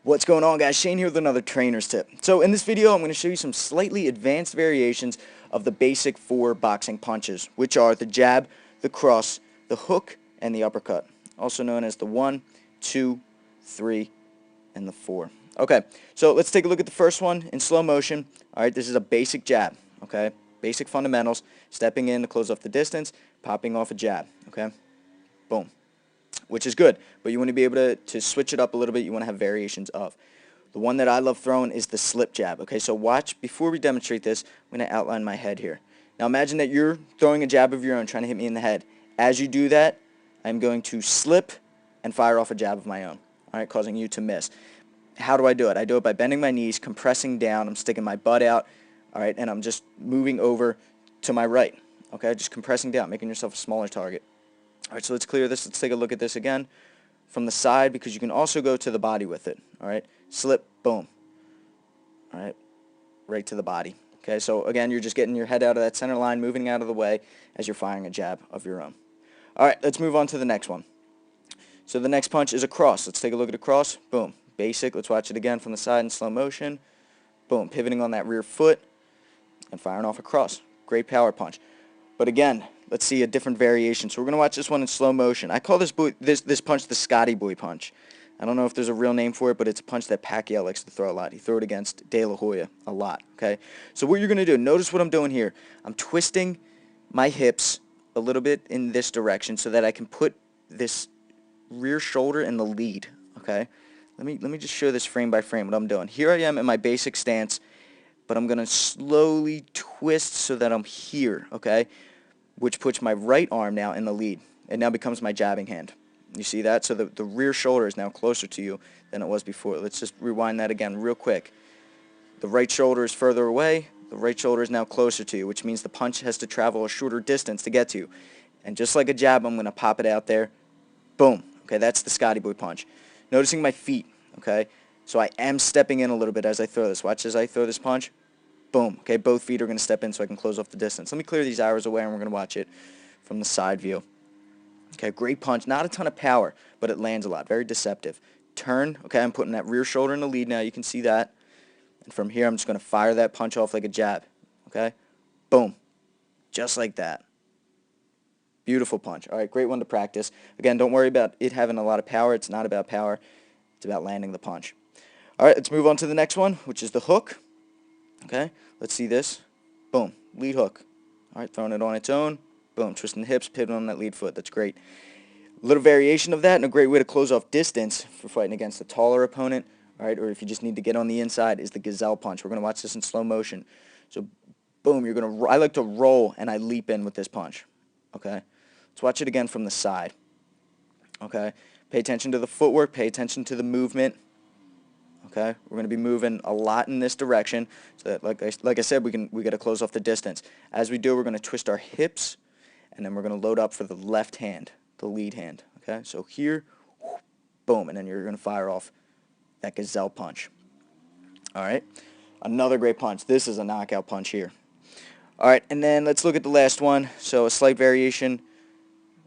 What's going on, guys? Shane here with another trainer's tip. So in this video I'm going to show you some slightly advanced variations of the basic 4 boxing punches, which are the jab, the cross, the hook, and the uppercut, also known as the 1, 2, 3, and the 4. Okay, so let's take a look at the first one in slow motion. Alright, this is a basic jab, okay? Basic fundamentals, stepping in to close off the distance, popping off a jab, okay? Boom. Which is good, but you want to be able to switch it up a little bit. You want to have variations of. The one that I love throwing is the slip jab. Okay, so watch, before we demonstrate this, I'm going to outline my head here. Now imagine that you're throwing a jab of your own, trying to hit me in the head. As you do that, I'm going to slip and fire off a jab of my own, alright, causing you to miss. How do I do it? I do it by bending my knees, compressing down, I'm sticking my butt out, alright, and I'm just moving over to my right, okay, just compressing down, making yourself a smaller target. Alright, so let's clear this. Let's take a look at this again from the side, because you can also go to the body with it. Alright, slip, boom. Alright, right to the body. Okay, so again, you're just getting your head out of that center line, moving out of the way as you're firing a jab of your own. Alright, let's move on to the next one. So the next punch is a cross. Let's take a look at a cross. Boom. Basic. Let's watch it again from the side in slow motion. Boom. Pivoting on that rear foot and firing off a cross. Great power punch. But again, let's see a different variation. So we're going to watch this one in slow motion. I call this punch the Scotty Boy punch. I don't know if there's a real name for it, but it's a punch that Pacquiao likes to throw a lot. He threw it against De La Hoya a lot. Okay. So what you're going to do, notice what I'm doing here. I'm twisting my hips a little bit in this direction so that I can put this rear shoulder in the lead. Okay. Let me just show this frame by frame what I'm doing. Here I am in my basic stance, but I'm going to slowly twist so that I'm here, okay, which puts my right arm now in the lead. It now becomes my jabbing hand. You see that? So the rear shoulder is now closer to you than it was before. Let's just rewind that again real quick. The right shoulder is further away. The right shoulder is now closer to you, which means the punch has to travel a shorter distance to get to you. And just like a jab, I'm going to pop it out there. Boom. Okay, that's the Scotty Boy punch. Noticing my feet, okay? So I am stepping in a little bit as I throw this. Watch as I throw this punch. Boom. Okay, both feet are going to step in so I can close off the distance. Let me clear these arrows away and we're going to watch it from the side view. Okay, great punch. Not a ton of power, but it lands a lot. Very deceptive. Turn. Okay, I'm putting that rear shoulder in the lead now. You can see that. And from here, I'm just going to fire that punch off like a jab. Okay? Boom. Just like that. Beautiful punch. All right, great one to practice. Again, don't worry about it having a lot of power. It's not about power. It's about landing the punch. All right, let's move on to the next one, which is the hook. Okay, let's see this. Boom, lead hook. All right, throwing it on its own. Boom, twisting the hips, pivoting on that lead foot. That's great. A little variation of that, and a great way to close off distance for fighting against a taller opponent. All right, or if you just need to get on the inside, is the gazelle punch. We're going to watch this in slow motion. So, boom, you're going to. I like to roll and I leap in with this punch. Okay, let's watch it again from the side. Okay, pay attention to the footwork. Pay attention to the movement. Okay, we're going to be moving a lot in this direction, so that, like I said, we got to close off the distance. As we do, we're going to twist our hips, and then we're going to load up for the left hand, the lead hand. Okay, so here, boom, and then you're going to fire off that gazelle punch. All right, another great punch. This is a knockout punch here. All right, and then let's look at the last one. So a slight variation.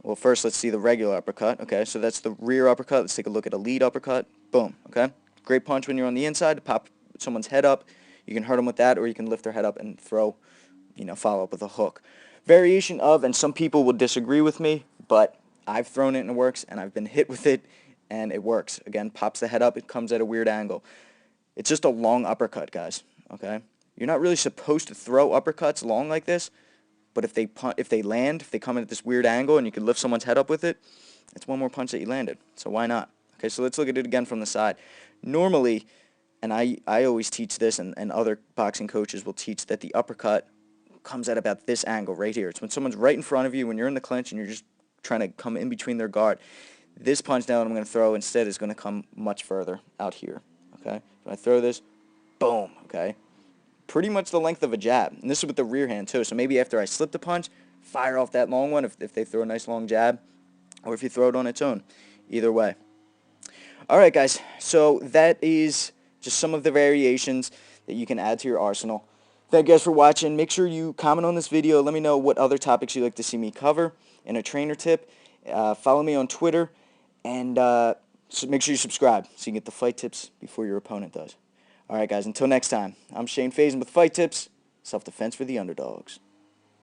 Well, first let's see the regular uppercut. Okay, so that's the rear uppercut. Let's take a look at a lead uppercut. Boom. Okay. Great punch when you're on the inside to pop someone's head up. You can hurt them with that, or you can lift their head up and throw, follow up with a hook. Variation of, and some people will disagree with me, but I've thrown it and it works, and I've been hit with it, and it works. Again, pops the head up, it comes at a weird angle. It's just a long uppercut, guys, okay? You're not really supposed to throw uppercuts long like this, but if they land, if they come in at this weird angle and you can lift someone's head up with it, it's one more punch that you landed, so why not? Okay, so let's look at it again from the side. Normally, and I always teach this, and other boxing coaches will teach, that the uppercut comes at about this angle right here. It's when someone's right in front of you, when you're in the clinch and you're just trying to come in between their guard. This punch now that I'm going to throw instead is going to come much further out here. Okay, when I throw this, boom, okay, pretty much the length of a jab. And this is with the rear hand too, so maybe after I slip the punch, fire off that long one if they throw a nice long jab, or if you throw it on its own. Either way. Alright guys, so that is just some of the variations that you can add to your arsenal. Thank you guys for watching. Make sure you comment on this video. Let me know what other topics you'd like to see me cover in a trainer tip. Follow me on Twitter, and So make sure you subscribe so you can get the fight tips before your opponent does. Alright guys, until next time, I'm Shane Faison with Fight Tips, self-defense for the underdogs.